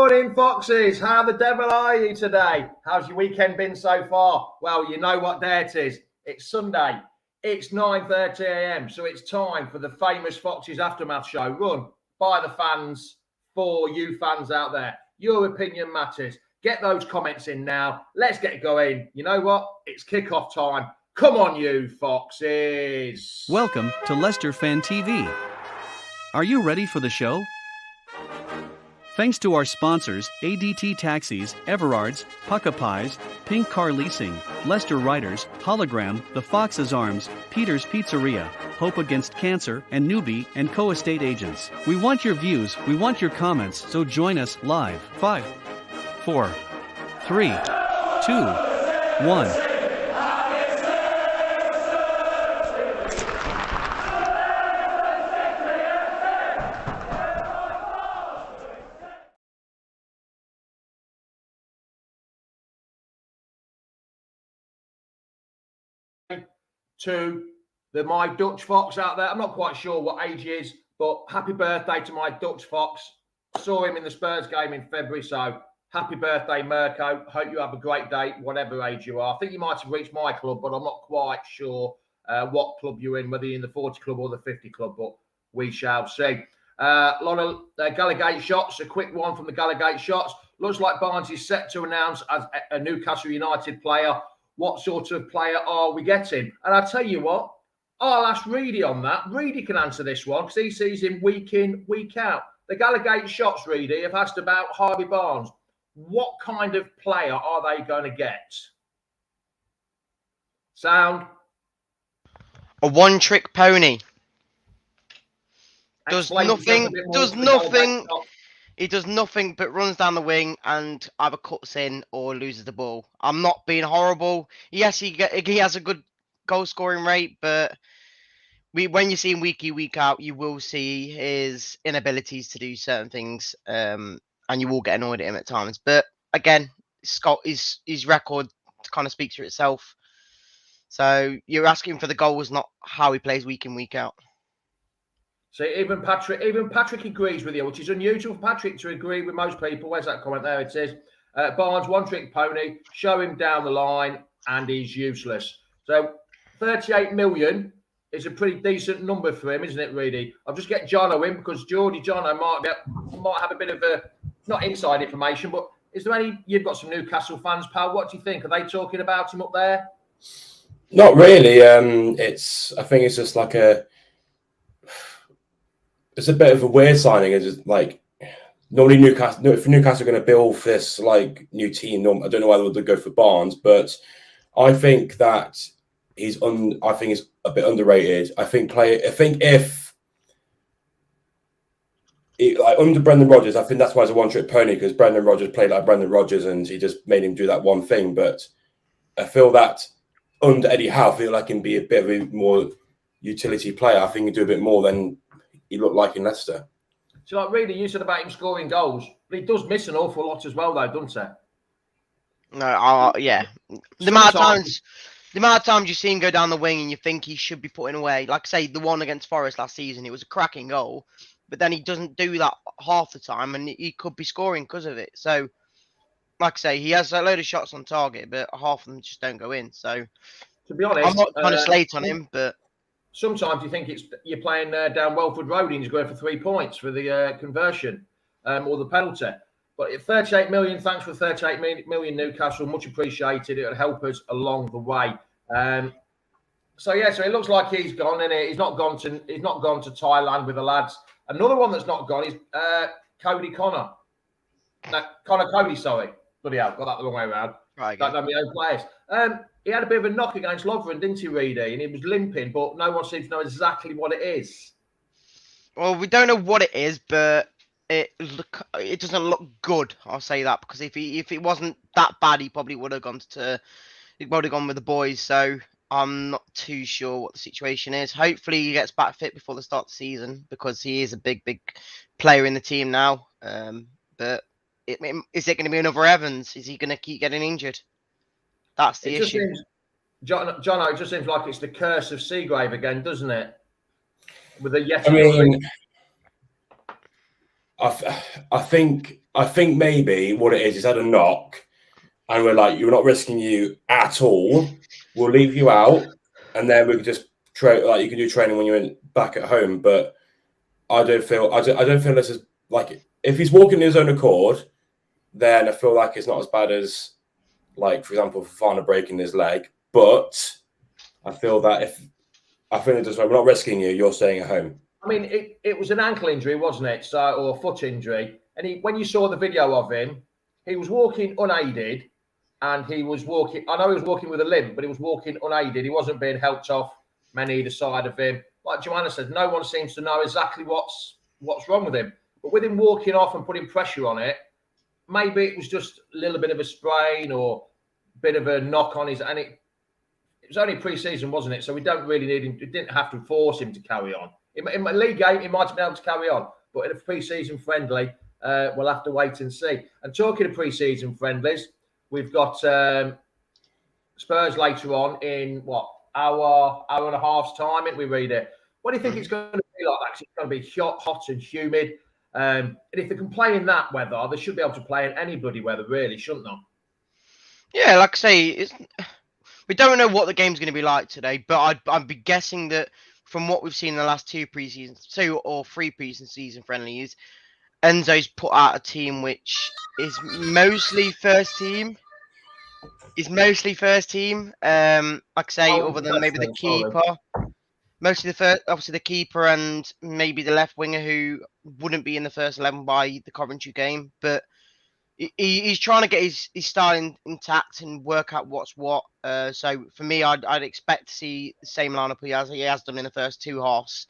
Morning, Foxes. How the devil are you today? How's your weekend been so far? Well, you know what day it is. It's Sunday. It's 9:30 a.m. So it's time for the famous Foxes Aftermath show run by the fans for you fans out there. Your opinion matters. Get those comments in now. Let's get going. You know what? It's kickoff time. Come on, you Foxes. Welcome to Leicester Fan TV. Are you ready for the show? Thanks to our sponsors, ADT Taxis, Everards, Pukka Pies, Pink Car Leasing, Leicester Riders, Hollogram, The Fox's Arms, Peter's Pizzeria, Hope Against Cancer, and Newby Co estate agents. We want your views, we want your comments, so join us live. 5, 4, 3, 2, 1. To my Dutch Fox out there. I'm not quite sure what age he is, but happy birthday to my Dutch Fox. Saw him in the Spurs game in February, so happy birthday, Mirko. Hope you have a great day, whatever age you are. I think you might have reached my club, but I'm not quite sure what club you're in, whether you're in the 40 club or the 50 club, but we shall see. A lot of Gallagate shots, a quick one from the Gallagate shots. Looks like Barnes is set to announce as a Newcastle United player. What sort of player are we getting? And I'll tell you what, I'll ask Reedy on that. Reedy can answer this one because he sees him week in, week out. The Gallagate shots, Reedy, have asked about Harvey Barnes. What kind of player are they going to get? Sound? A one-trick pony. Explain does nothing. He does nothing but runs down the wing and either cuts in or loses the ball. I'm not being horrible. Yes, he has a good goal scoring rate, but when you see him week in, week out, you will see his inabilities to do certain things, and you will get annoyed at him at times. But again, his record kind of speaks for itself. So you're asking for the goals, not how he plays week in, week out. So even Patrick agrees with you, which is unusual for Patrick to agree with most people. Where's that comment? There it is. Barnes, one-trick pony, show him down the line, and he's useless. So 38 million is a pretty decent number for him, isn't it, Reedy? I'll just get Jono in because Geordie Jono might have a bit of not inside information, but is there any? You've got some Newcastle fans, pal. What do you think? Are they talking about him up there? Not really. I think it's just like it's a bit of a weird signing. It's just like normally if Newcastle are going to build this like new team, I don't know why they would go for Barnes, but I think that he's a bit underrated. I think if like under Brendan Rodgers, I think that's why it's a one-trick pony because Brendan Rodgers played like Brendan Rodgers and he just made him do that one thing. But I feel that under Eddie Howe, I feel like he can be a bit of a more utility player. I think he can do a bit more than he looked like in Leicester. So, like, really, you said about him scoring goals, but he does miss an awful lot as well, though, doesn't he? No, yeah. The amount of times you see him go down the wing and you think he should be putting away, like say the one against Forest last season, it was a cracking goal, but then he doesn't do that half the time, and he could be scoring because of it. So, like I say, he has a load of shots on target, but half of them just don't go in. So, to be honest, I'm not trying to slate on him, but. Sometimes you think you're playing down Welford Road and he's going for 3 points for the conversion or the penalty. But at 38 million, thanks for 38 million Newcastle, much appreciated. It'll help us along the way. So it looks like he's gone, and he's not gone to Thailand with the lads. Another one that's not gone is Conor Coady. Sorry, bloody hell, got that the wrong way around. Right, don't know my own players. He had a bit of a knock against Lovren, didn't he, Reedy? And he was limping, but no one seems to know exactly what it is. Well, we don't know what it is, but it doesn't look good. I'll say that because if it wasn't that bad, he probably would have gone with the boys. So I'm not too sure what the situation is. Hopefully, he gets back fit before the start of the season because he is a big player in the team now. But is it going to be another Evans? Is he going to keep getting injured? That's the issue. John, it just seems like it's the curse of Seagrave again, doesn't it? With the Yeti. I think I think maybe what it is, he's had a knock, and we're like, you're not risking you at all. We'll leave you out, and then we can just you can do training when you're back at home. But I don't feel this is like, if he's walking in his own accord, then I feel like it's not as bad as, like, for example, Fofana breaking his leg. But I feel that we're not risking you, you're staying at home. I mean, it was an ankle injury, wasn't it? So, or a foot injury. And when you saw the video of him, he was walking unaided, and he was walking. I know he was walking with a limp, but he was walking unaided. He wasn't being helped off many either side of him. Like Joanna said, no one seems to know exactly what's wrong with him. But with him walking off and putting pressure on it, maybe it was just a little bit of a sprain or a bit of a knock on his. And it was only pre-season, wasn't it? So we don't really need him. We didn't have to force him to carry on. In my league game, he might have been able to carry on, but in a pre-season friendly, we'll have to wait and see. And talking of pre-season friendlies, we've got Spurs later on in hour and a half's time. We read it. What do you think it's going to be like? Actually, it's going to be hot and humid. And if they can play in that weather, they should be able to play in any bloody weather, really, shouldn't they? Yeah, like I say, we don't know what the game's going to be like today, but I'd be guessing that from what we've seen in the last two or three preseason friendlies, Enzo's put out a team which is mostly first team. Like I say, other than maybe the keeper. Mostly obviously the keeper and maybe the left winger who wouldn't be in the first 11 by the Coventry game. But he's trying to get his style intact and work out what's what. So for me, I'd expect to see the same lineup he has done in the first two halves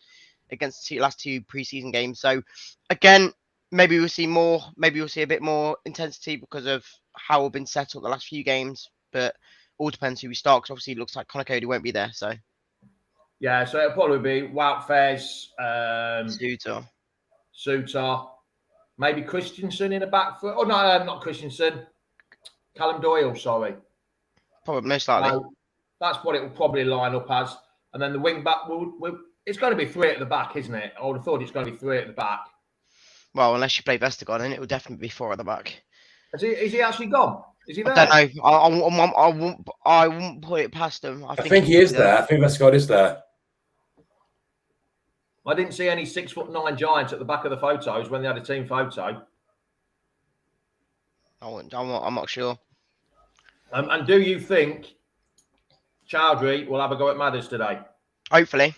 against the last two preseason games. So again, maybe we'll see more. Maybe we'll see a bit more intensity because of how we've been set up the last few games. But all depends who we start. Because obviously it looks like Conor Coady won't be there. So yeah, so it'll probably be Wout Faes, Suter, maybe Christensen in the back foot. Oh, no, not Christensen. Callum Doyle, sorry. Probably most likely. That's what it will probably line up as. And then the wing back, it's going to be three at the back, isn't it? I would have thought it's going to be three at the back. Well, unless you play Vestergaard, then it will definitely be four at the back. Is he actually gone? Is he there? I don't know. I wouldn't put it past him. I think he is there. I think Vestergaard is there. I didn't see any 6'9" giants at the back of the photos when they had a team photo. I'm not sure. And do you think Chowdhury will have a go at Madders today? Hopefully,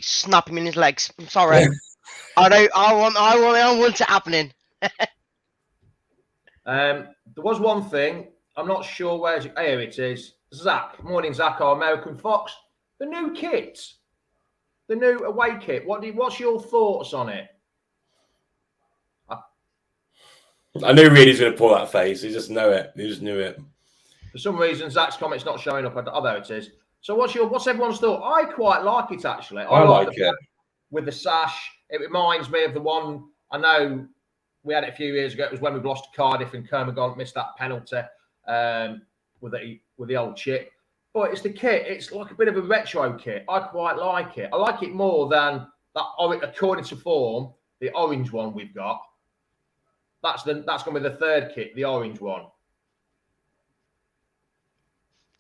snap him in his legs. I'm sorry. I want it happening. There was one thing. I'm not sure where's it. Here it is. Zach. Morning, Zach, our American Fox. The new kit. The new away kit. What's your thoughts on it? I knew Reedy's going to pull that face. He just knew it. For some reason, Zach's comment's not showing up. Oh, there it is. So what's everyone's thought? I quite like it, actually. I like it. With the sash. It reminds me of the one, I know we had it a few years ago. It was when we lost to Cardiff and Kermagant missed that penalty with the old chip. But it's the kit. It's like a bit of a retro kit. I quite like it. I like it more than that, according to form, the orange one we've got. That's going to be the third kit, the orange one.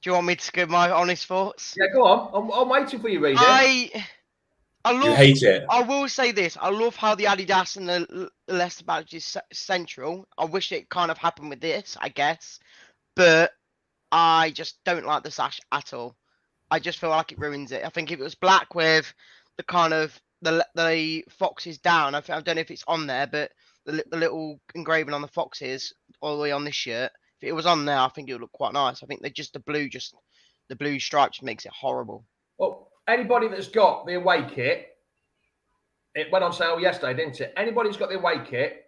Do you want me to give my honest thoughts? Yeah, go on. I'm waiting for you, Reedy. You hate it. I will say this. I love how the Adidas and the Leicester badge is central. I wish it kind of happened with this, I guess. But I just don't like the sash at all. I just feel like it ruins it. I think if it was black with the kind of the foxes down, I don't know if it's on there, but the little engraving on the foxes all the way on this shirt, if it was on there, I think it would look quite nice. I think the blue stripe just makes it horrible. Well, anybody that's got the away kit, it went on sale yesterday, didn't it? Anybody that's got the away kit,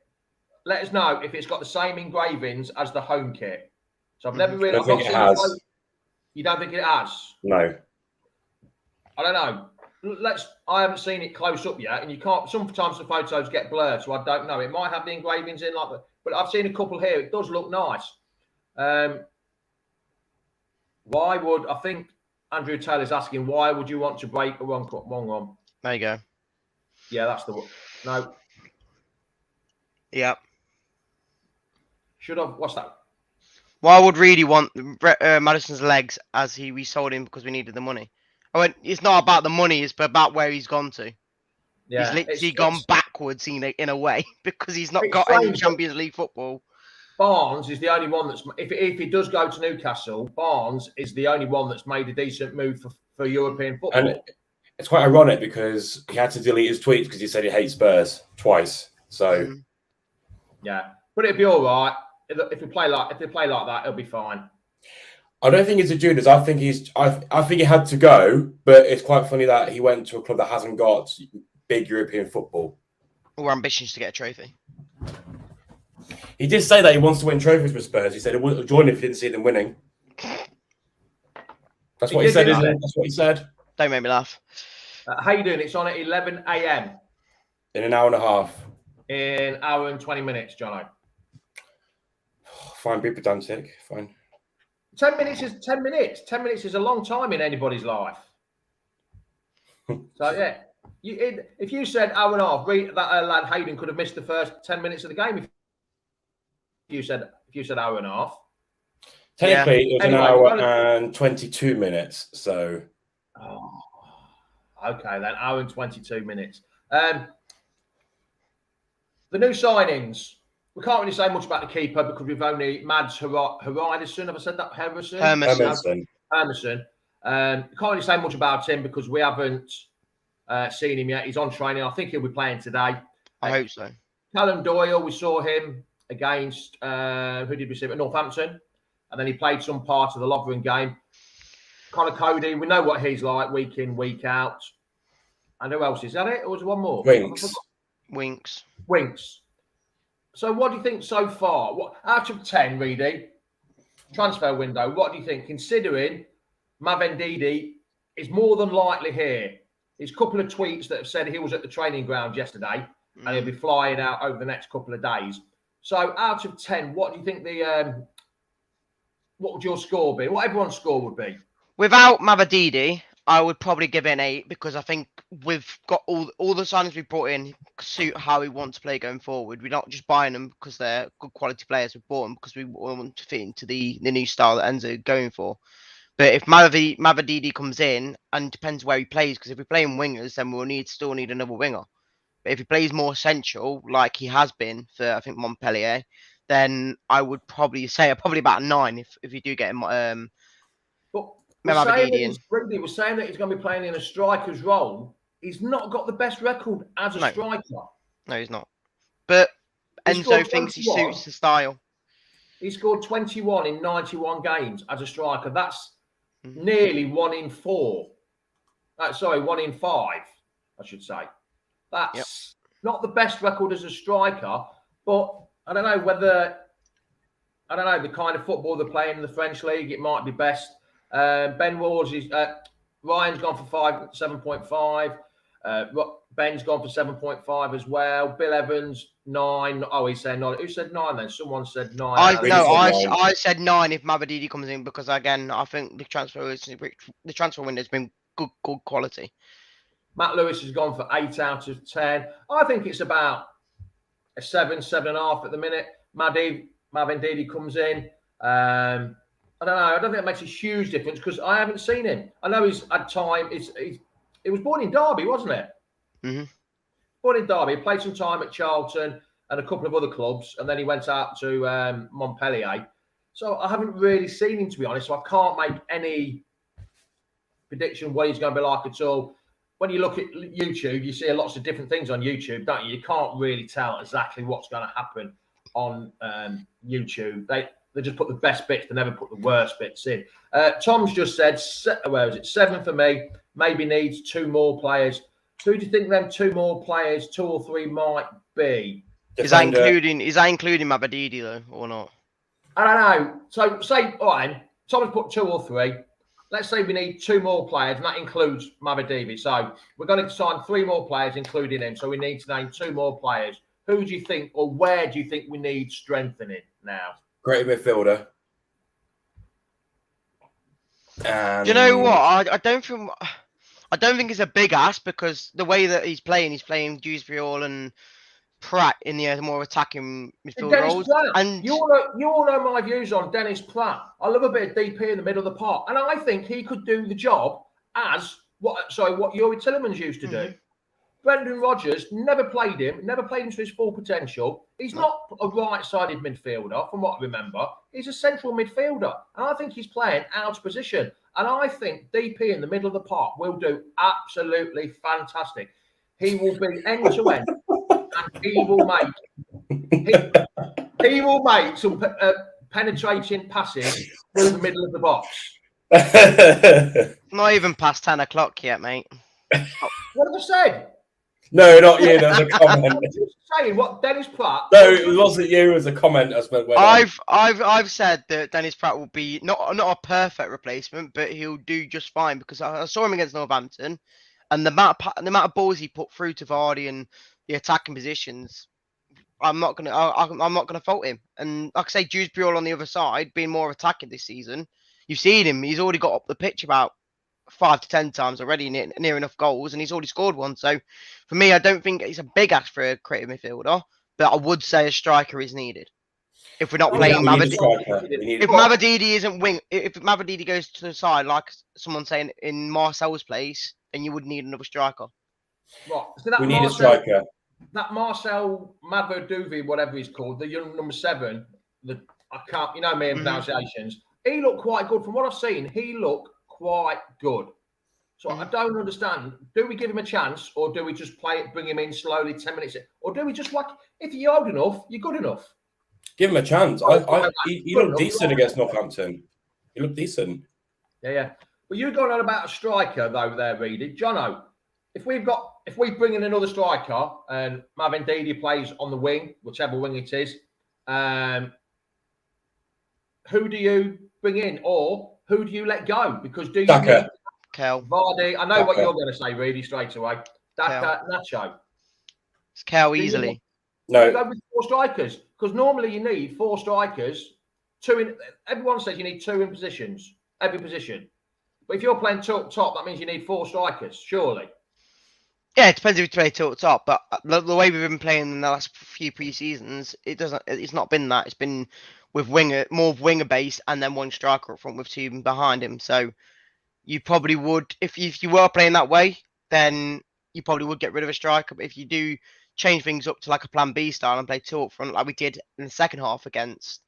let us know if it's got the same engravings as the home kit. So I've never really. I don't think it has. You don't think it has? No. I don't know. I haven't seen it close up yet, and you can't. Sometimes the photos get blurred, so I don't know. It might have the engravings in like that, but I've seen a couple here. It does look nice. Why would I think Andrew Taylor's asking? Why would you want to break a wrong one? There you go. Yeah, that's the one. No. Yeah. Should have. What's that? Well, I would really want Madison's legs as we sold him because we needed the money. I went, it's not about the money, it's about where he's gone to. Yeah, He's literally gone backwards in a way because he's not it's got any strange, Champions League football. Barnes is the only one that's, if he does go to Newcastle, Barnes is the only one that's made a decent move for European football. And it's quite ironic because he had to delete his tweets because he said he hates Spurs twice. So yeah, but it'd be all right if they play like that. It'll be fine. I don't think it's a Judas. I think I think he had to go, but it's quite funny that he went to a club that hasn't got big European football Or ambitions to get a trophy. He did say that he wants to win trophies with Spurs. He said he wouldn't join if he didn't see them winning. That's what he said, isn't it? That's what he said. Don't make me laugh. How you doing? It's on at 11 a.m. In an hour and a half. In an hour and 20 minutes, Jono. Fine, be pedantic. Fine. 10 minutes is 10 minutes. 10 minutes is a long time in anybody's life. So, yeah. If you said hour and a half, that lad Hayden could have missed the first 10 minutes of the game if you said hour and a half. Technically, it was an hour and 22 minutes. So, okay, then hour and 22 minutes. The new signings. We can't really say much about the keeper because we've only Mads Hermansson. Have I said that? Hermansson. Can't really say much about him because we haven't seen him yet. He's on training. I think he'll be playing today. I hope so. Callum Doyle, we saw him against who did we see? Northampton, and then he played some part of the Lovren game. Conor Coady, we know what he's like week in, week out. And who else? Is that it? Or was there one more? Winks. So what do you think so far? What out of 10, Reedy, transfer window, what do you think? Considering Mavendidi is more than likely here. There's a couple of tweets that have said he was at the training ground yesterday and he'll be flying out over the next couple of days. So out of 10, what do you think what would your score be? What everyone's score would be? Without Mavendidi, I would probably give it an 8 because I think we've got all the signings we brought in suit how we want to play going forward. We're not just buying them because they're good quality players. We bought them because we want to fit into the new style that Enzo going for. But if Mavendidi comes in, and depends where he plays, because if we play in wingers, then we'll still need another winger. But if he plays more central, like he has been for, I think, Montpellier, then I would probably say probably about 9 if you do get him. Brindley was saying that he's going to be playing in a striker's role. He's not got the best record as a striker. No, he's not. But Enzo thinks he suits the style. He scored 21 in 91 games as a striker. That's nearly 1 in 4. 1 in 5, I should say. That's not the best record as a striker, but I don't know the kind of football they're playing in the French league, it might be best. Ben Wars is Ryan's gone for 7.5. Ben's gone for 7.5 as well. Bill Evans 9. Oh, he's saying 9. Who said 9 then? Someone said 9. I said 9 if Mavendidi comes in because again I think the transfer window has been good quality. Matt Lewis has gone for 8 out of 10. I think it's about a 7.5 at the minute. Mavendidi comes in. I don't know. I don't think it makes a huge difference because I haven't seen him. I know he's had time. He was born in Derby, wasn't it? Mm-hmm. Born in Derby. He played some time at Charlton and a couple of other clubs, and then he went out to Montpellier. So I haven't really seen him, to be honest. So I can't make any prediction what he's going to be like at all. When you look at YouTube, you see lots of different things on YouTube, don't you? You can't really tell exactly what's going to happen on YouTube. They just put the best bits. They never put the worst bits in. Tom's just said, where is it? 7 for me. Maybe needs 2 more players. Who do you think them 2 more players, 2 or 3 might be? Is that including Mavendidi though, or not? I don't know. So say, all right, Tom's put 2 or 3. Let's say we need 2 more players, and that includes Mavendidi. So we're going to sign 3 more players, including him. So we need to name 2 more players. Who do you think, or where do you think we need strengthening now? Great midfielder. Do you know what? I don't think it's a big ask because the way that he's playing Dewsbury and Pratt in the more attacking midfield Dennis roles. Pratt. And You all know my views on Dennis Pratt. I love a bit of DP in the middle of the park, and I think he could do the job as what Youri Tillemans used to do. Brendan Rodgers never played him to his full potential. He's not a right-sided midfielder, from what I remember. He's a central midfielder, and I think he's playing out of position. And I think DP in the middle of the park will do absolutely fantastic. He will be end to end, and he will make some penetrating passes through the middle of the box. not even past 10 o'clock yet, mate. What have I said? No, not you. There was a comment. I'm just saying what Dennis Pratt. No, it wasn't you. It was a comment. I've said that Dennis Pratt will be not a perfect replacement, but he'll do just fine because I saw him against Northampton, and the amount of balls he put through to Vardy and the attacking positions. I'm not gonna fault him. And like I say, Dewsbury on the other side, being more attacking this season, you've seen him. He's already got up the pitch about 5 to 10 times already, near enough goals, and he's already scored one. So for me, I don't think it's a big ask for a creative midfielder, but I would say a striker is needed. If we're not playing if Mavadidi isn't wing, if Mavadidi goes to the side, like someone saying in Marcel's place, then you would need another striker. Right. So we need a striker. That Marcel Mavadouvi, whatever he's called, the young number 7, I can't, you know me in pronunciations. He looked quite good. From what I've seen, he looked quite good. So I don't understand. Do we give him a chance, or do we just bring him in slowly, 10 minutes, or do we just if you're old enough, you're good enough? Give him a chance. He looked decent against Northampton. He looked decent. Yeah. Well, you're going on about a striker though, there, Reedy. Jono, if we bring in another striker and Mavandidi plays on the wing, whichever wing it is, who do you bring in, or who do you let go? Because do you need Kel. Vardy? I know what you're going to say, Reedy, straight away. Daka, Nacho. It's Kel easily. No. You go with 4 strikers, because normally you need 4 strikers. Everyone says you need 2 in positions, every position. But if you're playing top, that means you need 4 strikers, surely. Yeah, it depends if you play top, but the way we've been playing in the last few pre-seasons, it's not been that. It's been with more winger based, and then 1 striker up front with 2 behind him. So you probably would, if you were playing that way, then you probably would get rid of a striker. But if you do change things up to like a plan B style and play 2 up front like we did in the second half against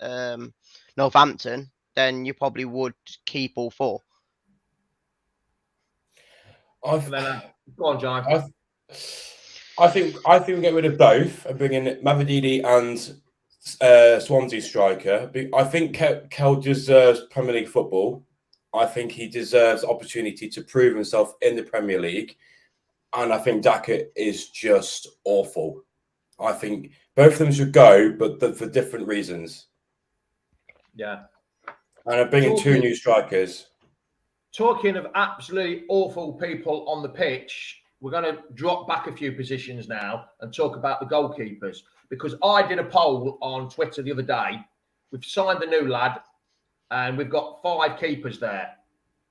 Northampton, then you probably would keep all 4. Go on, John. I think we get rid of both and bring in Mavadidi and Swansea striker. I think Kel deserves Premier League football. I think he deserves opportunity to prove himself in the Premier League. And I think Daka is just awful. I think both of them should go, but for different reasons. Yeah. And I'm bringing 2 new strikers. Talking of absolutely awful people on the pitch, we're going to drop back a few positions now and talk about the goalkeepers. Because I did a poll on Twitter the other day. We've signed the new lad, and we've got 5 keepers there.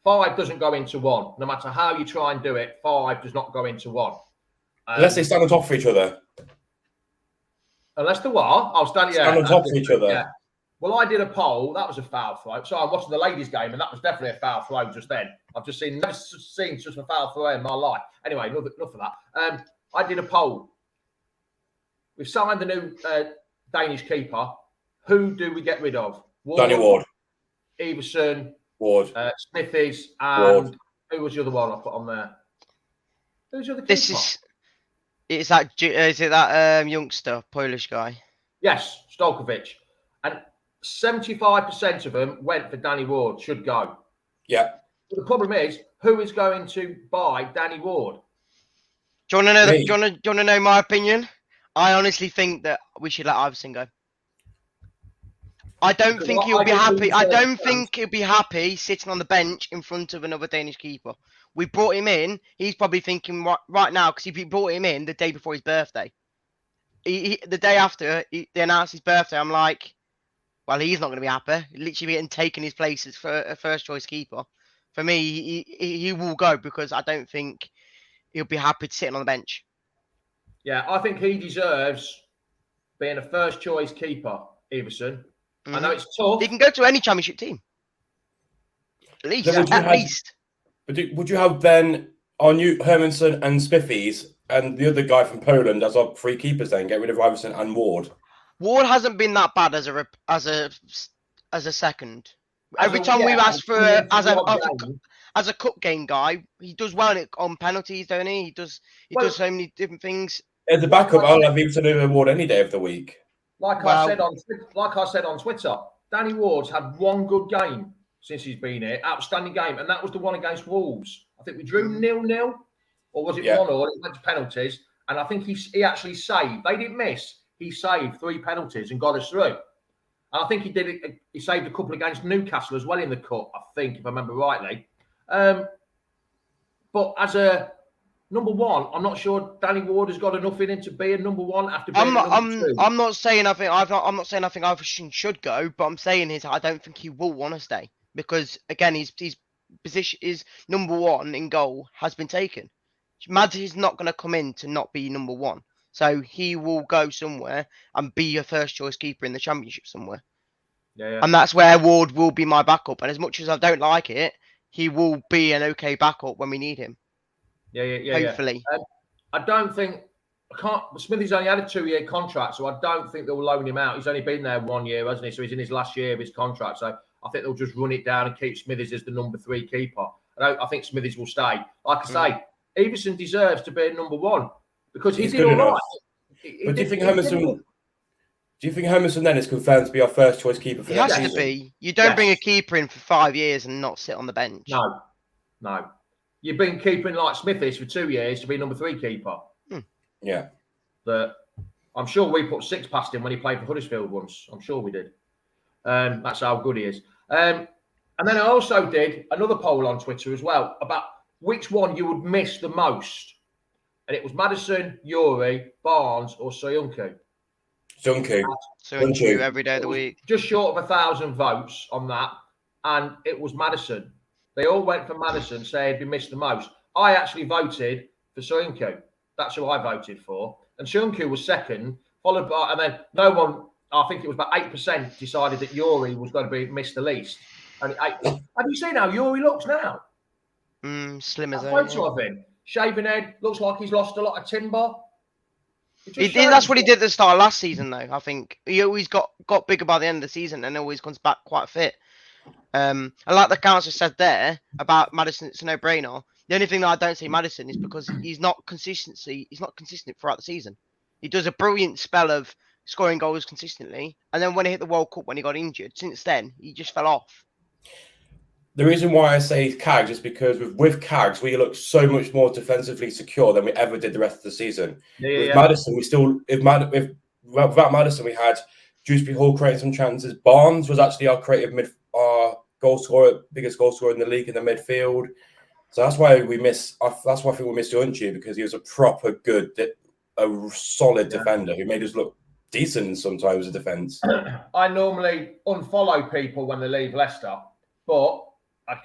5 doesn't go into 1. No matter how you try and do it, 5 does not go into 1. Unless they stand on top of each other. Unless the what? I'll stand on top of each other. Yeah. Well, I did a poll. That was a foul throw. So I'm watching the ladies' game, and that was definitely a foul throw just then. I've just never seen such a foul throw in my life. Anyway, enough of that. I did a poll. We've signed the new Danish keeper. Who do we get rid of? Danny Ward. Everson. Ward. Smithies. And who was the other one I put on there? Who's the other keeper? Is it that youngster, Polish guy? Yes, Stojkovic. And 75% of them went for Danny Ward, should go. Yeah. But the problem is, who is going to buy Danny Ward? Do you want to know? Do you want to know my opinion? I honestly think that we should let Iverson go. I don't think he'll be happy. I don't think he'll be happy sitting on the bench in front of another Danish keeper. We brought him in. He's probably thinking right now because he brought him in the day before his birthday. The day after they announced his birthday, I'm like, well, he's not going to be happy. Literally getting taken his place as for a first choice keeper. For me, he will go because I don't think he'll be happy to sitting on the bench. Yeah, I think he deserves being a first choice keeper, Everson. I know it's tough. He can go to any championship team. At least. Would you have then our new Hermanson and Spiffies and the other guy from Poland as our 3 keepers then? Get rid of Iverson and Ward. Ward hasn't been that bad as a second. Every time we've asked for as a cup game guy, he does well on penalties, don't he? He does so many different things. As a backup, I'll have Iverson over Ward any day of the week. I said on Twitter, Danny Ward's had one good game since he's been here, outstanding game, and that was the one against Wolves. I think we drew 0-0, or was it 1-0? It went to penalties, and I think he actually saved. They didn't miss. He saved 3 penalties and got us through. And I think he did it. He saved a couple against Newcastle as well in the cup, I think, if I remember rightly. But as a number 1, I'm not sure Danny Ward has got enough in him to be a number 1 after being number 2. I'm not saying I think Iverson should go, but I'm saying I don't think he will want to stay because again his position is number 1 in goal has been taken. Mads is not going to come in to not be number 1. So he will go somewhere and be a first choice keeper in the championship somewhere. Yeah. And that's where Ward will be my backup. And as much as I don't like it, he will be an okay backup when we need him. Yeah. Hopefully. I don't think Smithy's only had a 2-year contract, so I don't think they'll loan him out. He's only been there 1 year, hasn't he? So he's in his last year of his contract. So I think they'll just run it down and keep Smithies as the number 3 keeper. I think Smithies will stay. Like I say, Everson deserves to be number 1. Because he did all right. But do you think Hermanson then is confirmed to be our first choice keeper for next season? He has to be. You don't bring a keeper in for 5 years and not sit on the bench. No. You've been keeping like Smithies for 2 years to be number 3 keeper. Yeah. But I'm sure we put 6 past him when he played for Huddersfield once. I'm sure we did. That's how good he is. And then I also did another poll on Twitter as well about which one you would miss the most. And it was Maddison, Yuri, Barnes, or Soyuncu. Soyuncu every day of the week. Just short of 1,000 votes on that. And it was Maddison. They all went for Maddison, saying he'd be missed the most. I actually voted for Soyuncu. That's who I voted for. And Soyuncu was second, followed by, and then no one, I think it was about 8% decided that Yuri was going to be missed the least. And have you seen how Yuri looks now? Slim as photo of him. Shaving head, looks like he's lost a lot of timber. That's what he did at the start of last season, though. I think he always got bigger by the end of the season and always comes back quite fit. And like the council said there about Maddison, it's a no-brainer. The only thing that I don't see Maddison is because he's not consistent throughout the season. He does a brilliant spell of scoring goals consistently, and then when he hit the World Cup when he got injured, since then he just fell off. The reason why I say Cags is because with Cags, we look so much more defensively secure than we ever did the rest of the season. With Maddison, without Maddison, we had Dewsbury Hall creating some chances. Barnes was actually our goal scorer, biggest goal scorer in the league in the midfield. So that's why we miss. That's why I think we missed Unchi, because he was a proper good, a solid defender who made us look decent sometimes in defence. I normally unfollow people when they leave Leicester, but I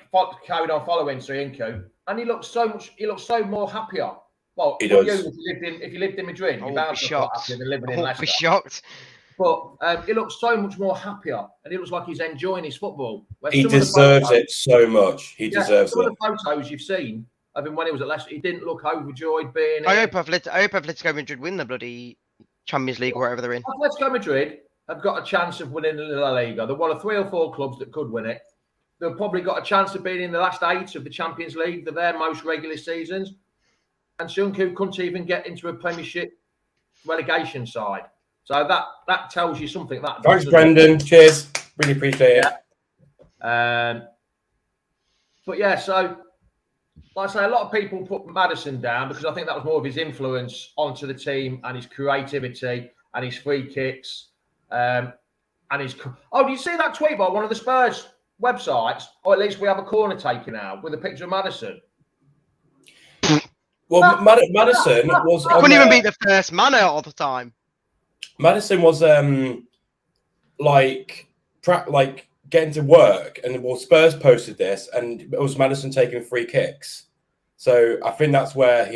carried on following Soyuncu, and he looks so more happier. Well, he does. If you lived in Madrid, you'd be shocked. Than living in Leicester. Be shocked. But he looks so much more happier, and he looks like he's enjoying his football. He deserves it so much. He deserves it. Some of the photos you've seen of him when he was at Leicester, he didn't look overjoyed being. I hope Atletico Madrid win the bloody Champions League or whatever they're in. Atletico Madrid have got a chance of winning the La Liga. They're one of 3 or 4 clubs that could win it. They've probably got a chance of being in the last 8 of the Champions League. They're their most regular seasons. And Soyuncu couldn't even get into a Premiership relegation side. So that tells you something. Thanks, Brendan. Cheers. Really appreciate it. But yeah, so like I say, a lot of people put Maddison down because I think that was more of his influence onto the team and his creativity and his free kicks. And his. Oh, do you see that tweet by one of the Spurs websites? Or at least we have a corner taken out with a picture of Maddison. Well, Maddison was. I couldn't even be the first man out all the time. Maddison was like getting to work, and Spurs posted this, and it was Maddison taking free kicks. So I think that's where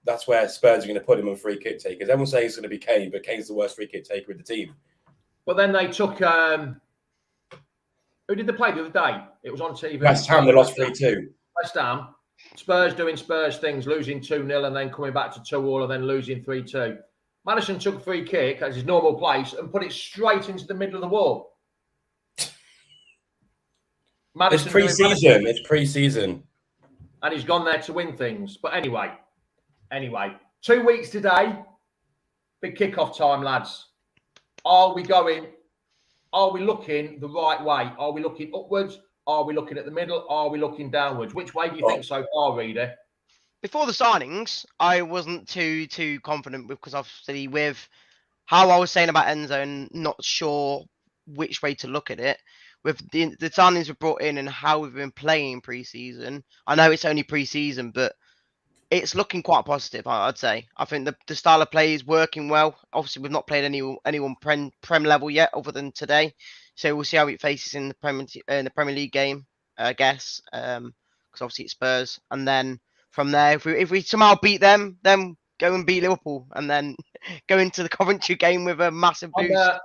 that's where Spurs are going to put him on free kick takers. Everyone's saying it's going to be Kane, but Kane's the worst free kick taker in the team. But then they took who did they play the other day? It was on TV. West Ham, they lost 3-2. West Ham, Spurs doing Spurs things, losing 2-0 and then coming back to 2-2 and then losing 3-2. Maddison took a free kick as his normal place and put it straight into the middle of the wall. It's pre-season. It's pre-season. And he's gone there to win things. But anyway, 2 weeks today, big kickoff time, lads. Are we looking the right way? Are we looking upwards? Are we looking at the middle? Are we looking downwards? Which way do you think so far, Reader? Before the signings, I wasn't too confident because obviously with how I was saying about Enzo and not sure which way to look at it. With the signings we've brought in and how we've been playing pre-season, I know it's only pre-season, but it's looking quite positive, I'd say. I think the style of play is working well. Obviously, we've not played anyone Prem level yet other than today. So we'll see how it faces in the Premier League game, I guess, because obviously it's Spurs. And then from there, if we somehow beat them, then go and beat Liverpool and then go into the Coventry game with a massive boost.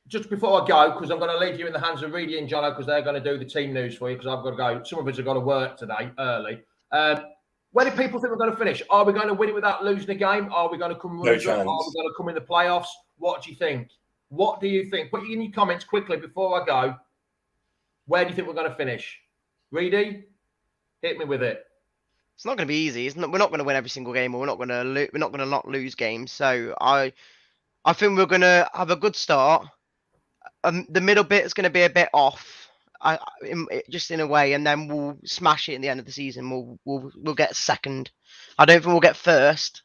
Just before I go, because I'm going to leave you in the hands of Reedy and Jono because they're going to do the team news for you because I've got to go. Some of us have got to work today early. Where do people think we're going to finish? Are we going to win it without losing a game? Are we going to come? No chance. Are we going to come in the playoffs? What do you think? What do you think? Put in your comments quickly before I go. Where do you think we're going to finish? Reedy, hit me with it. It's not going to be easy. We're not going to win every single game, or we're not going to not lose games. So I think we're going to have a good start. The middle bit is going to be a bit off, just in a way, and then we'll smash it in the end of the season. We'll get second. I don't think we'll get first,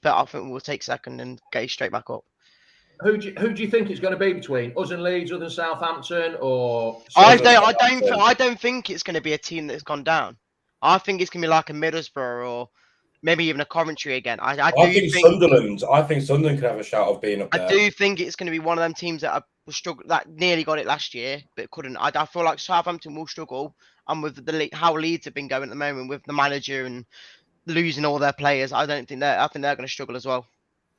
but I think we'll take second and get straight back up. Who do you think it's going to be between us and Leeds, other than Southampton, or? I don't think it's going to be a team that's gone down. I think it's going to be like a Middlesbrough or maybe even a Coventry again. I think Sunderland. I think Sunderland could have a shout of being up there. I do think it's going to be one of them teams that that nearly got it last year but couldn't. I feel like Southampton will struggle, and with how Leeds have been going at the moment with the manager and losing all their players, I think they're going to struggle as well.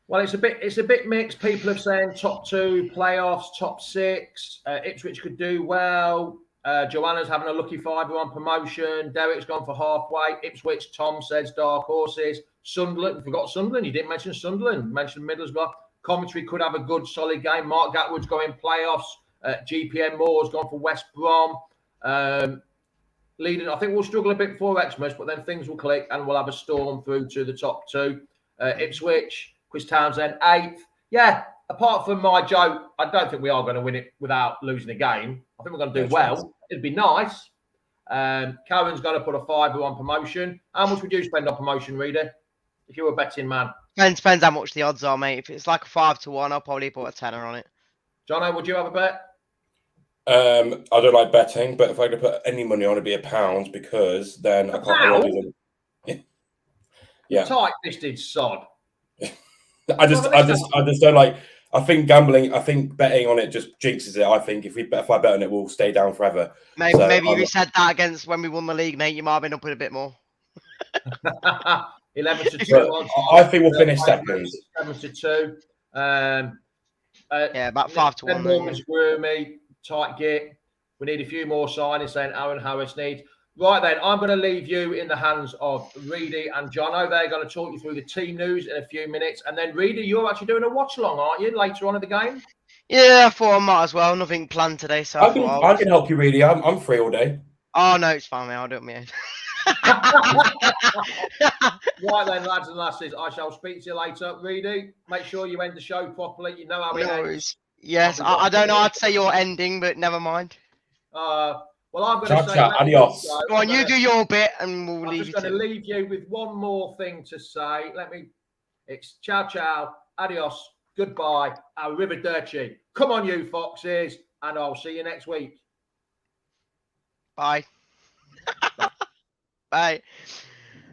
Well, it's a bit mixed. People have saying top 2 playoffs, top 6. Ipswich could do well. Joanna's having a lucky fiver on promotion. Derek's gone for halfway. Ipswich, Tom says dark horses. Sunderland, forgot Sunderland. You didn't mention Sunderland. You mentioned Middlesbrough. Coventry could have a good, solid game. Mark Gatwood's going playoffs. GPN Moore's gone for West Brom. Leading, I think we'll struggle a bit before Xmas, but then things will click and we'll have a storm through to the top 2. Ipswich, Chris Townsend, 8th. Yeah, apart from my joke, I don't think we are going to win it without losing a game. I think we're going to do well. It'd be nice. Karen's going to put a fiver on promotion. How much would you spend on promotion, Reader, if you were a betting man? Depends how much the odds are, mate. If it's like a 5-1, I'll probably put a tenner on it. Jono, would you have a bet? I don't like betting, but if I could put any money on, it'd be £1 because then I can't. Yeah. Tight-fisted sod. I just don't like. I think gambling. I think betting on it just jinxes it. I think if I bet on it, we'll stay down forever. Maybe if you said that against when we won the league, mate, you might have been up with a bit more. 11-2. I think we'll finish second. 7-2. Yeah, about 5-1. Morgan's Wormy, tight git. We need a few more signings. Saying Aaron Harris needs. Right then, I'm going to leave you in the hands of Reedy and Jono. They're going to talk you through the team news in a few minutes. And then, Reedy, you're actually doing a watch-along, aren't you, later on in the game? Yeah, I thought I might as well. Nothing planned today, so I can help you, Reedy. I'm free all day. Oh, no, it's fine, mate. I'll do it on my own. Right then, lads and lasses, I shall speak to you later. Reedy, make sure you end the show properly. You know how it ends. Yes, I don't know how to say your ending, but never mind. Well, I'm going to say adios. Go on, you do your bit and we'll leave you. I'm just going to leave you with one more thing to say. It's ciao, ciao, adios, goodbye, arrivederci. Come on, you foxes, and I'll see you next week. Bye. Bye.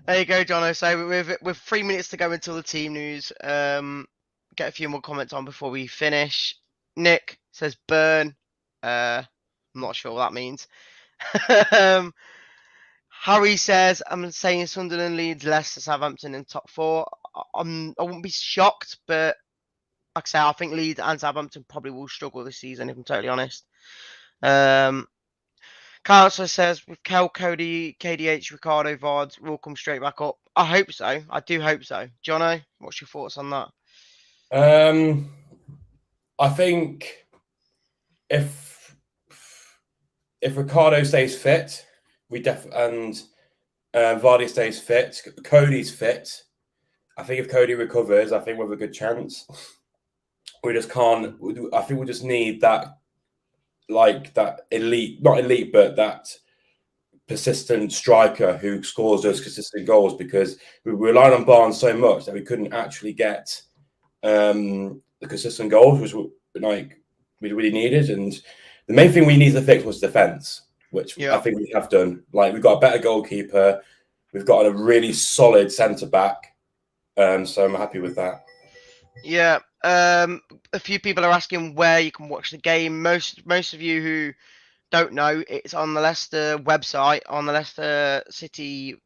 There you go, Jono. So with 3 minutes to go until the team news, get a few more comments on before we finish. Nick says burn. I'm not sure what that means. Harry says, I'm saying Sunderland, Leeds, Leicester, Southampton in top 4. I wouldn't be shocked, but like I say, I think Leeds and Southampton probably will struggle this season, if I'm totally honest. Carl also says with Conor Coady, KDH, Ricardo, Vards will come straight back up. I hope so. I do hope so. Jono, what's your thoughts on that? I think if Ricardo stays fit, and Vardy stays fit, Cody's fit. I think if Coady recovers, I think we have a good chance. We just can't. I think we just need that, like that elite, not elite, but that persistent striker who scores those consistent goals, because we relied on Barnes so much that we couldn't actually get the consistent goals, which like we really needed. And the main thing we needed to fix was defence, which I think we have done. Like, we've got a better goalkeeper, we've got a really solid centre back, so I'm happy with that. Yeah, a few people are asking where you can watch the game. Most of you who don't know, it's on the Leicester website, on the Leicester City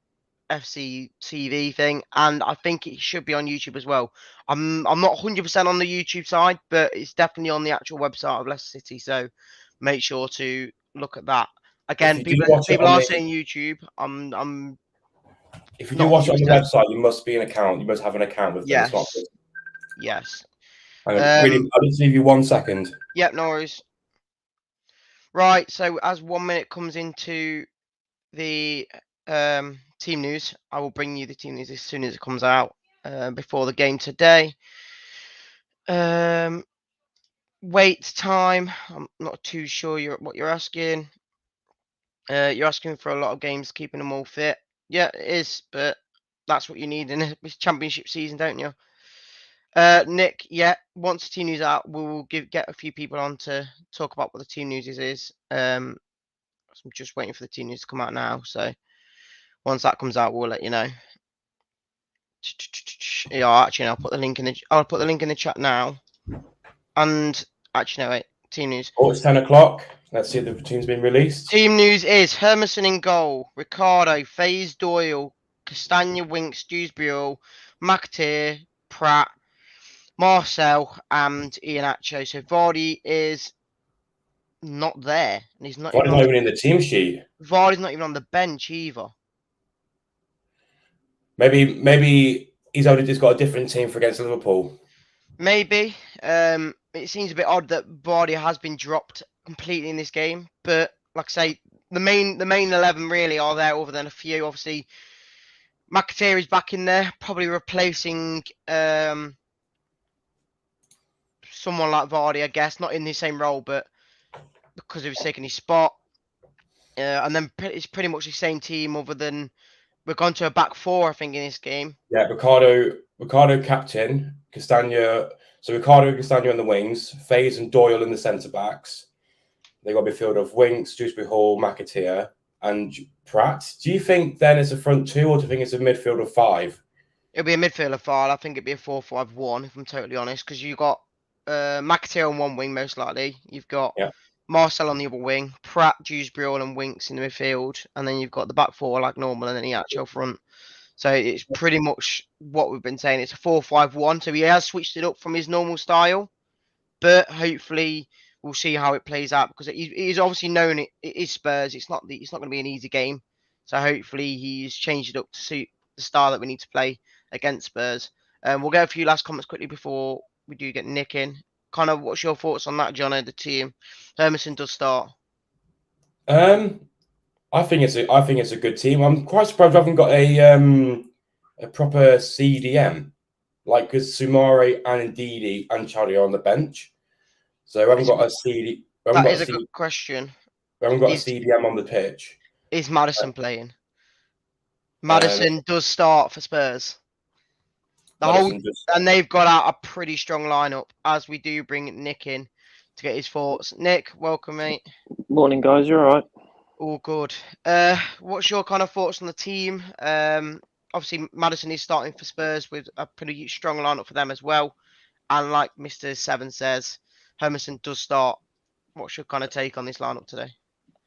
FC TV thing, and I think it should be on YouTube as well. I'm not 100% on the YouTube side, but it's definitely on the actual website of Leicester City, so make sure to look at that. Again, people are saying YouTube. If you do watch it on the website, you must be an account. You must have an account with them. Yes. I'll just leave you 1 second. Yep, no worries. Right, so as 1 minute comes into the team news, I will bring you the team news as soon as it comes out before the game today. Wait time. I'm not too sure what you're asking. You're asking for a lot of games, keeping them all fit. Yeah, it is, but that's what you need in a championship season, don't you? Nick, once the team news out, we'll get a few people on to talk about what the team news is. So I'm just waiting for the team news to come out now. So once that comes out, we'll let you know. Yeah, actually, I'll put the link in the chat now. And actually, no, wait, team news. Oh, it's 10 o'clock. Let's see if the team's been released. Team news is Hermanson in goal, Ricardo, Faze, Doyle, Castagna, Winks, Dewsbury, McAteer, Pratt, Marcel, and Iheanacho. So Vardy is not there, and he's not even in the team sheet. Vardy's not even on the bench either. Maybe he's only just got a different team for against Liverpool. Maybe. It seems a bit odd that Vardy has been dropped completely in this game, but like I say, the main 11 really are there, other than a few. Obviously, McAteer is back in there, probably replacing someone like Vardy, I guess, not in the same role, but because he was taking his spot. And then it's pretty much the same team, other than we've gone to a back four, I think, in this game. Yeah, Ricardo captain, Castagna. So Ricardo and Castagna on the wings, Faze and Doyle in the centre backs. They got a midfield of Winks, Dewsbury Hall, McAteer, and Pratt. Do you think then it's a front two, or do you think it's a midfield of five? It'll be a midfield of five. I think it'd be a 4-5-1, if I'm totally honest, because you've got McAteer on one wing, most likely. You've got Marcel on the other wing, Pratt, Dewsbury Hall, and Winks in the midfield, and then you've got the back four like normal, and then the actual front. So it's pretty much what we've been saying. It's a 4-5-1. So he has switched it up from his normal style, but hopefully we'll see how it plays out, because he's obviously known it is Spurs. It's not going to be an easy game. So hopefully he's changed it up to suit the style that we need to play against Spurs. We'll get a few last comments quickly before we do get Nick in. Conor, what's your thoughts on that, Jono? The team, Hermanson does start. I think it's a good team. I'm quite surprised we haven't got a proper CDM, like, because Soumare and Ndidi and Chadi are on the bench, so we haven't got a CD. That is a good question. We haven't got a CDM on the pitch. Is Maddison playing? Maddison does start for Spurs. And they've got out a pretty strong lineup, as we do bring Nick in to get his thoughts. Nick, welcome, mate. Morning, guys. You all right? All good. What's your kind of thoughts on the team? Obviously, Maddison is starting for Spurs with a pretty strong lineup for them as well. And like Mr. Seven says, Hermanson does start. What's your kind of take on this lineup today?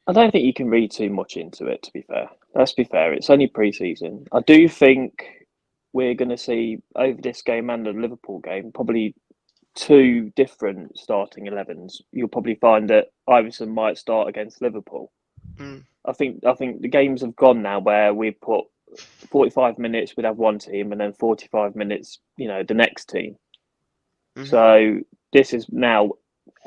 I don't think you can read too much into it, to be fair. Let's be fair. It's only pre-season. I do think we're going to see over this game and the Liverpool game probably 2 different starting 11s. You'll probably find that Iverson might start against Liverpool. Mm. I think the games have gone now where we put 45 minutes we'd have one team and then 45 minutes, the next team. Mhm. So this is now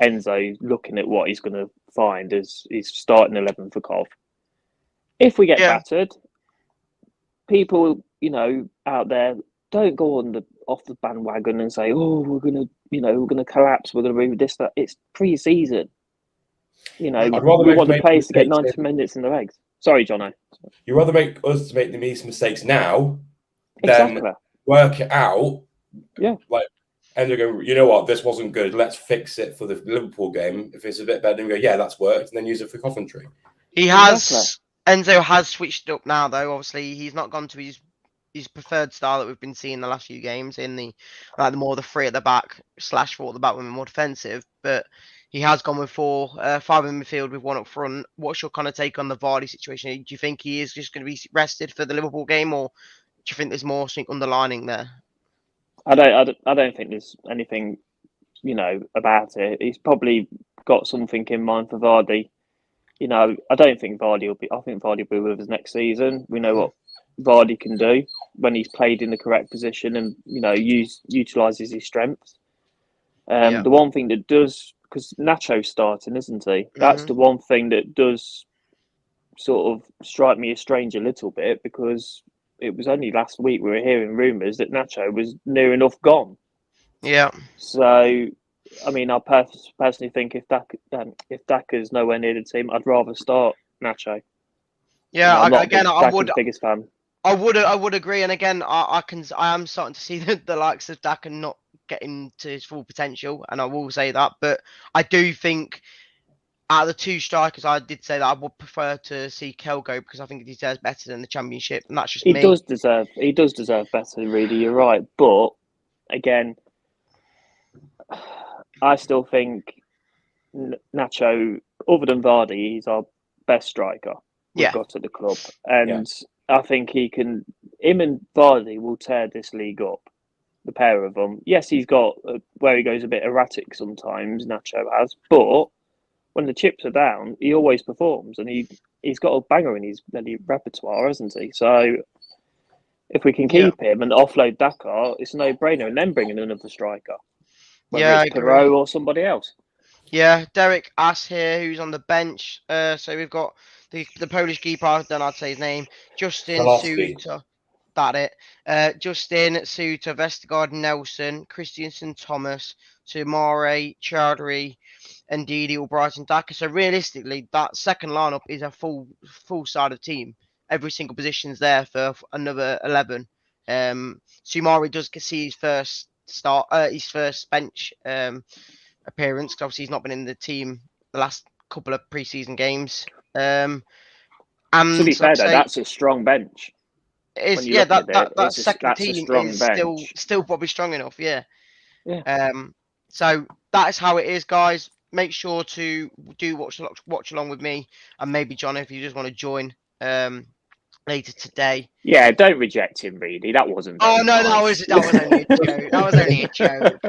Enzo looking at what he's going to find as his starting 11 for Cov. If we get battered, people, out there, don't go off the bandwagon and say, "Oh, we're gonna collapse. We're gonna do this, that." It's pre-season. We want the players to get 90 minutes in the legs. Sorry, Jono. You'd rather make us to make these mistakes now Exactly. than work it out. Yeah. Like, and they go, you know what, this wasn't good. Let's fix it for the Liverpool game. If it's a bit better, then go, yeah, that's worked, and then use it for Coventry. Enzo has switched up now, though. Obviously, he's not gone to his preferred style that we've been seeing the last few games in the more the 3 at the back / 4 at the back when we're more defensive. But he has gone with 5 in midfield with 1 up front. What's your kind of take on the Vardy situation? Do you think he is just going to be rested for the Liverpool game, or do you think there's more something underlining there? I don't think there's anything, about it. He's probably got something in mind for Vardy. I don't think Vardy will be. I think Vardy will be with us next season. We know what Vardy can do when he's played in the correct position and utilises his strengths. The one thing that does, because Nacho's starting, isn't he? That's the one thing that does sort of strike me as strange a little bit, because it was only last week we were hearing rumours that Nacho was near enough gone. Yeah. So, I mean, I personally think if Daka's nowhere near the team, I'd rather start Nacho. Yeah, I would. Biggest fan. I would agree, and again, I am starting to see the likes of Daka not getting to his full potential, and I will say that. But I do think out of the 2 strikers, I did say that I would prefer to see Kel go, because I think he deserves better than the Championship, and that's just me. He does deserve better, really. You're right, but again, I still think Nacho, other than Vardy, he's our best striker we've got at the club, and I think him and Vardy will tear this league up. The pair of them. Yes, he's got where he goes a bit erratic sometimes. Nacho has, but when the chips are down, he always performs, and he's got a banger in his repertoire, hasn't he? So if we can keep him and offload Dakar, it's a no-brainer, and then bring in another striker, whether it's Perot or somebody else. Yeah, Derek Ass here, who's on the bench. So we've got the Polish keeper, I don't know how to say his name, Justin Suter. That it. Justin Suter, Vestergaard, Nelson, Christiansen, Thomas, Sumare, Chowdhury, and Didi, Albrighton, Daka. So realistically, that second lineup is a full side of team. Every single position's there for another 11. Sumare does see his first his first bench appearance, because obviously he's not been in the team the last couple of preseason games. And to be fair, though, that's a strong bench. That second team is still probably strong enough. Yeah. So that is how it is, guys. Make sure to watch along with me, and maybe John, if you just want to join later today. Yeah, don't reject him, really. That wasn't. Oh no, nice. that was only a joke. That was only a joke.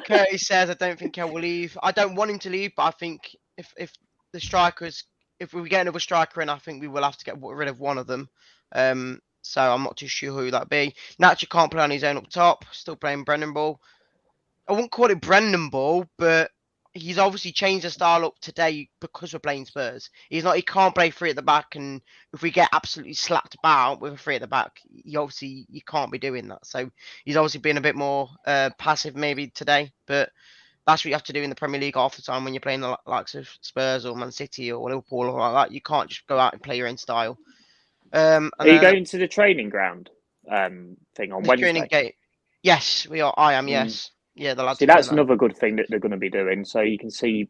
Curtis says, I don't think Kel will leave. I don't want him to leave, but I think if the strikers, if we get another striker in, I think we will have to get rid of one of them. So I'm not too sure who that be. Nacho can't play on his own up top. Still playing Brendan Ball. I wouldn't call it Brendan Ball, but he's obviously changed the style up today because we're playing Spurs. He can't play 3 at the back, and if we get absolutely slapped about with a 3 at the back, you can't be doing that. So he's obviously been a bit more passive maybe today, but that's what you have to do in the Premier League half the time when you're playing the likes of Spurs or Man City or Liverpool or like that. You can't just go out and play your own style. Are you going to the training ground thing on Wednesday? Training gate. Yes, we are. I am. Yes. Yeah, the lads. See, that's another good thing that they're going to be doing. So you can see,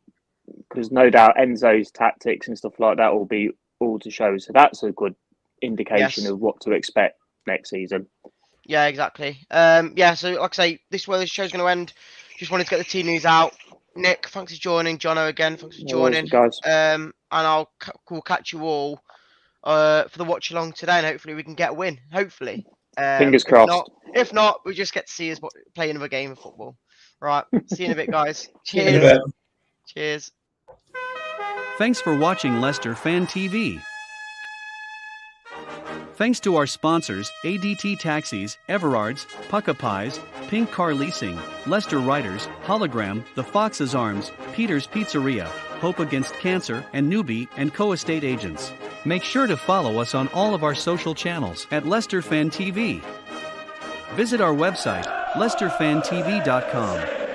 because no doubt Enzo's tactics and stuff like that will be all to show. So that's a good indication of what to expect next season. Yeah, exactly. So like I say, this is where the show's going to end. Just wanted to get the team news out. Nick, thanks for joining. Jono again, thanks for joining. Guys. And we'll catch you all for the watch along today, and hopefully we can get a win. Hopefully. Fingers crossed. If not, we just get to see us play another game of football. Right. See you in a bit, guys. In a Cheers. bit. Cheers. Thanks for watching Leicester Fan TV. Thanks to our sponsors, ADT Taxis, Everards, Pukka Pies, Pink Car Leasing, Leicester Riders, Hollogram, The Fox's Arms, Peter's Pizzeria, Hope Against Cancer, and Newby Co estate agents. Make sure to follow us on all of our social channels at Leicester Fan TV. Visit our website, leicesterfantv.com.